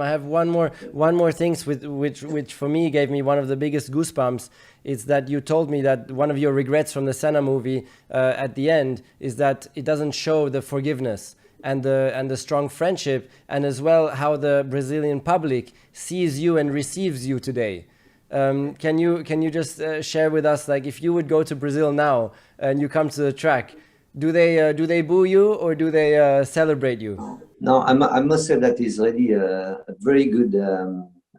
I have one more things which for me gave me one of the biggest goosebumps. Is that you told me that one of your regrets from the Senna movie at the end is that it doesn't show the forgiveness and the strong friendship, and as well how the Brazilian public sees you and receives you today. Can you just share with us, like, if you would go to Brazil now and you come to the track, do they boo you or do they celebrate you? No, I must say that is really a very good.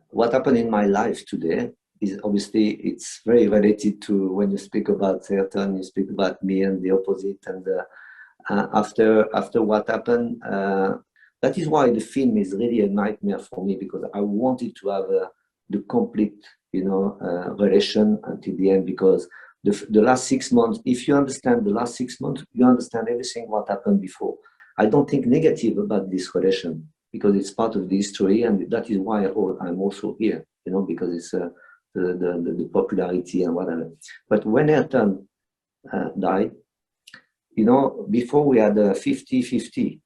What happened in my life today is obviously it's very related to when you speak about Ayrton, you speak about me and the opposite. And after what happened, that is why the film is really a nightmare for me, because I wanted to have the complete, relation until the end. Because the last 6 months, if you understand the last 6 months, you understand everything what happened before. I don't think negative about this relation because it's part of the history, and that is why I'm also here, because it's the popularity and whatever. But when Ayrton died, before we had a 50-50,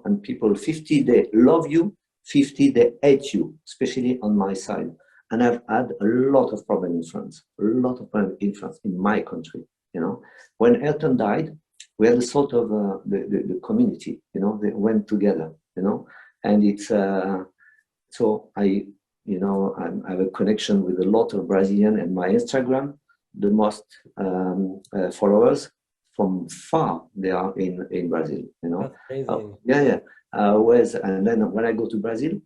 and people 50 they love you, 50 they hate you, especially on my side. And I've had a lot of problem in France, a lot of problem in France, in my country. When Ayrton died, we had a sort of the community, they went together, and it's so I have a connection with a lot of Brazilian, and my Instagram, the most followers from far they are in Brazil, That's amazing. yeah. And then when I go to Brazil,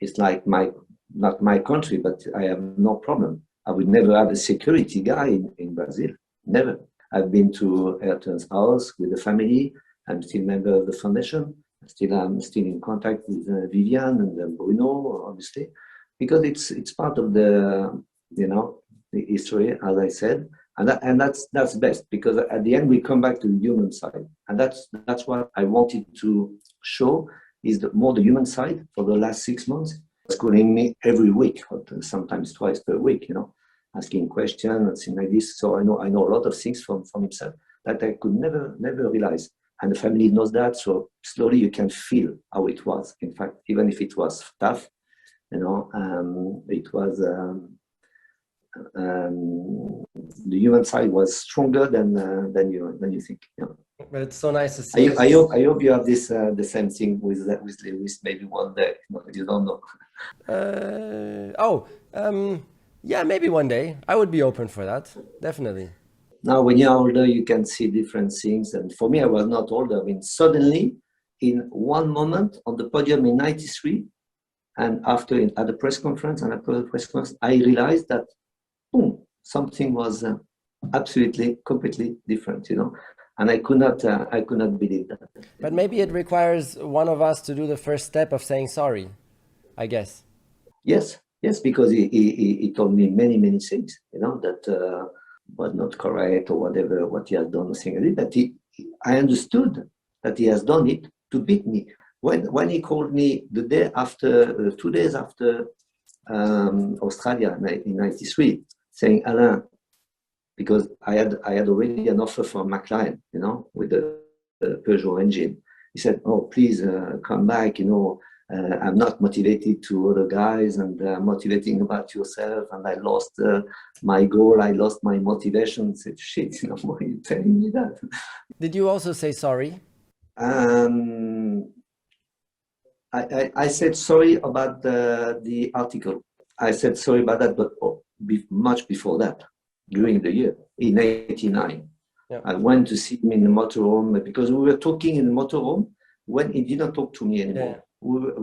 it's like not my country, but I have no problem. I would never have a security guy in Brazil, never. I've been to Ayrton's house with the family. I'm still a member of the foundation. I'm still in contact with Vivian and Bruno, obviously, because it's part of the history, as I said, and that's best, because at the end we come back to the human side, and that's what I wanted to show is more the human side. For the last 6 months, it's calling me every week, or sometimes twice per week, asking questions and things like this. So I know a lot of things from himself that I could never realize. And the family knows that. So slowly you can feel how it was. In fact, even if it was tough, it was the human side was stronger than you think. But it's so nice to see. I hope you have this the same thing with Lewis. Maybe one day, you don't know. Yeah, maybe one day. I would be open for that. Definitely. Now, when you're older, you can see different things. And for me, I was not older. I mean, suddenly, in one moment on the podium in '93, and at the press conference, I realized that, boom, something was absolutely, completely different, And I could not believe that. But maybe it requires one of us to do the first step of saying sorry, I guess. Yes, because he told me many things, that was not correct or whatever, what he has done, thing. But I understood that he has done it to beat me. When he called me the day after, 2 days after Australia in '93, saying, Alain, because I had already an offer from McLaren, with the Peugeot engine. He said, "Oh, please come back. I'm not motivated to other guys, and motivating about yourself. And I lost my goal. I lost my motivation." I said, "Shit, why are you telling me that?" Did you also say sorry? I said sorry about the article. I said sorry about that, but much before that, during the year, in '89. Yeah. I went to see him in the motorhome because we were talking in the motorhome when he didn't talk to me anymore. Yeah.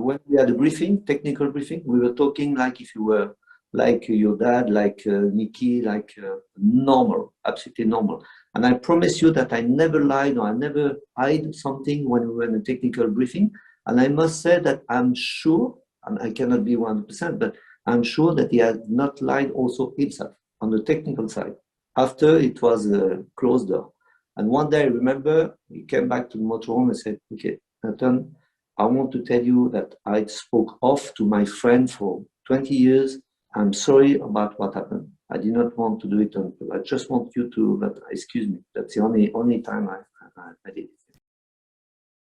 When we had a briefing, technical briefing, we were talking like if you were like your dad, like Nicky, like normal, absolutely normal. And I promise you that I never lied or I never hid something when we were in a technical briefing. And I must say that I'm sure, and I cannot be 100%, but I'm sure that he has not lied also himself on the technical side. After it was closed door. And one day I remember he came back to the motorhome and said, "Okay, Nathan, I want to tell you that I spoke off to my friend for 20 years. I'm sorry about what happened. I did not want to do it. I just want you to, but excuse me. That's the only time I did it."